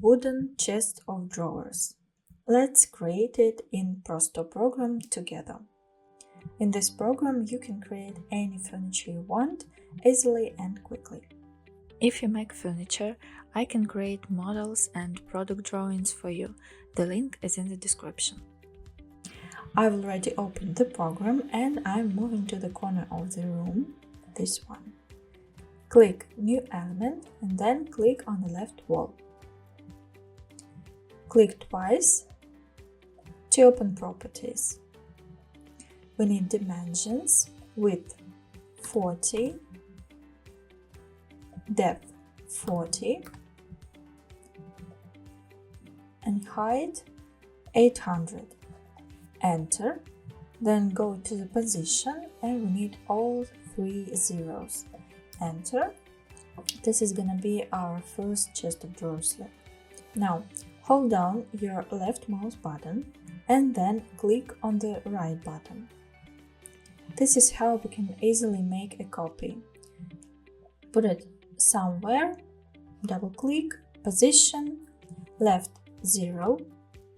wooden chest of drawers. Let's create it in Prosto program together. In this program, you can create any furniture you want easily and quickly. If you make furniture, I can create models and product drawings for you. The link is in the description. I've already opened the program and I'm moving to the corner of the room, this one. Click New Element and then click on the left wall. Click twice to open Properties. We need dimensions: width 40, depth 40, and height 800. Enter, then go to the position and we need all 3 zeros. Enter. This is gonna be our first chest of drawers. Now hold down your left mouse button and then click on the right button. This is how we can easily make a copy. Put it somewhere, double click, position, left 0,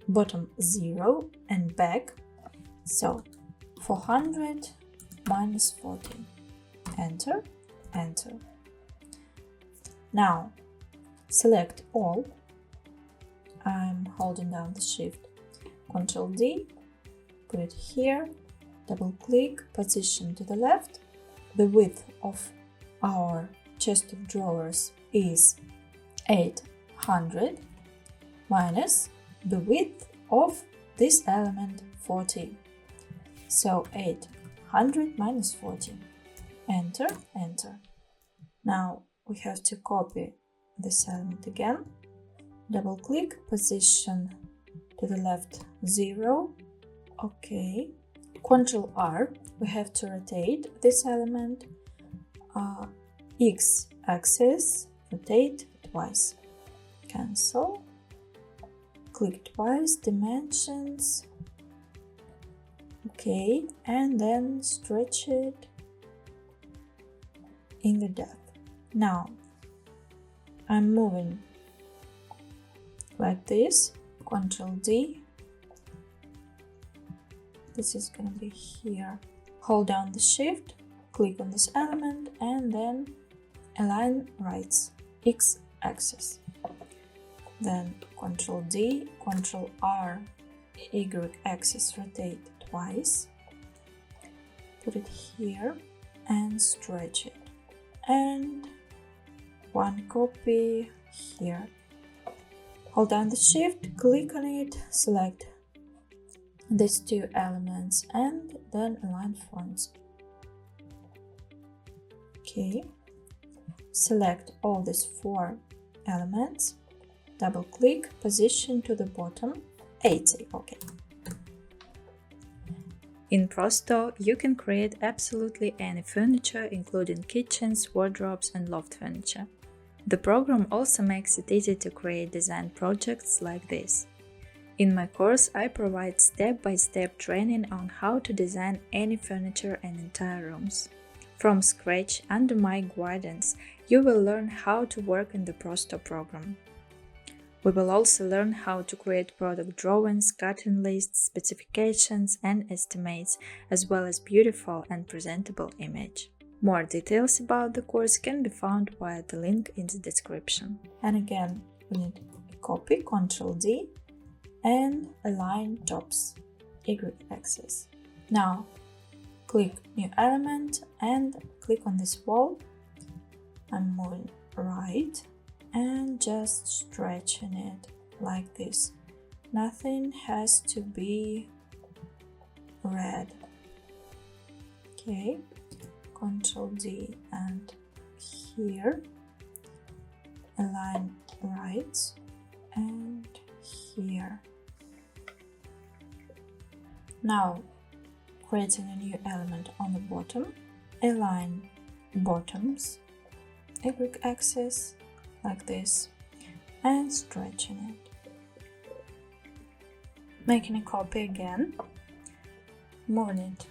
bottom 0 and back. So 400 minus 40. Enter, enter. Now select all. I'm holding down the shift. Ctrl D, put it here, double click, position to the left. The width of our chest of drawers is 800 minus the width of this element 40. So 800 minus 40. Enter, enter. Now we have to copy this element again. Double click, position to the left 0. Okay. Ctrl R. We have to rotate this element. X axis, rotate twice. Cancel. Click twice, dimensions. Okay, and then stretch it in the depth. Now I'm moving like this. Ctrl D. This is gonna be here. Hold down the shift, click on this element and then align right X axis. Then Ctrl D, Ctrl R, Y axis, rotate twice. Put it here and stretch it. And one copy here. Hold down the shift, click on it, select these 2 elements and then align fronts. Okay. Select all these 4 elements, double click, position to the bottom 80. Okay. In Prosto, you can create absolutely any furniture, including kitchens, wardrobes, and loft furniture. The program also makes it easy to create design projects like this. In my course, I provide step-by-step training on how to design any furniture and entire rooms. From scratch, under my guidance, you will learn how to work in the Prosto program. We will also learn how to create product drawings, cutting lists, specifications, and estimates, as well as beautiful and presentable image. More details about the course can be found via the link in the description. And again, we need a copy, Ctrl D, and align tops, Y axis. Now, click New Element and click on this wall. I'm moving right and just stretching it like this. Nothing has to be red. Okay. Ctrl D and here align right and here. Now creating a new element on the bottom, align bottoms, Y axis like this and stretching it. Making a copy again, moving it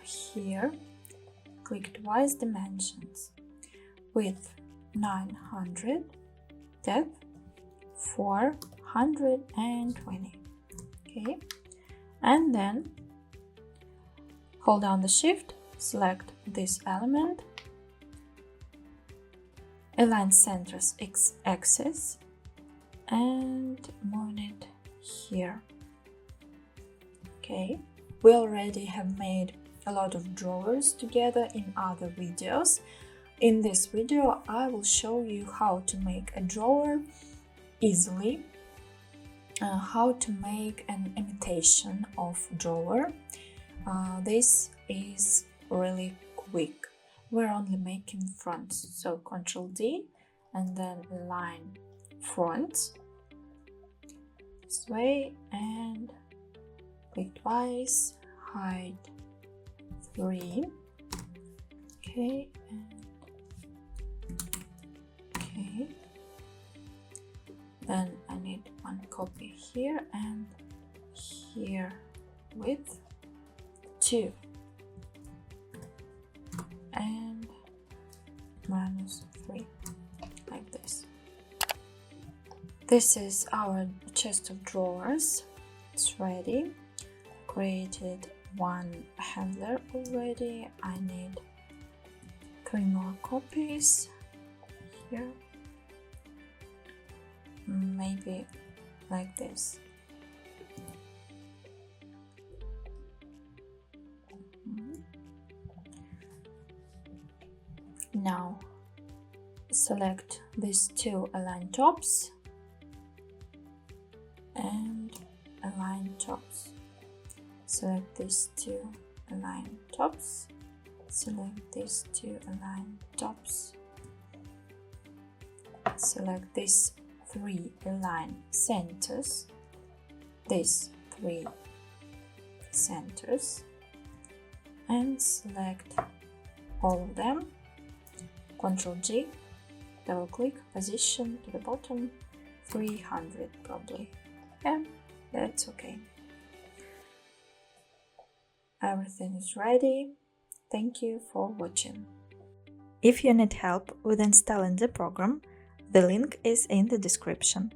here. Click twice, dimensions, width 900, depth 420. Okay, and then hold down the shift, select this element, align center's x-axis and move it here. Okay, we already have made a lot of drawers together in other videos. In this video I will show you how to make a drawer easily, how to make an imitation of drawer. This is really quick. We're only making fronts, so Ctrl D and then align front this way and click twice, hide 3. Okay, and okay. Then I need one copy here and here with 2 and -3, like this. This is our chest of drawers. It's ready. Created one handler already. I need 3 more copies here. Maybe like this. Now select these 2 align tops and align tops. Select these 2 align tops. Select these 2 align tops. Select these 3 align centers. These 3 centers. And select all of them. Ctrl G, double click, position to the bottom, 300 probably. Yeah, that's okay. Everything is ready. Thank you for watching. If you need help with installing the program, the link is in the description.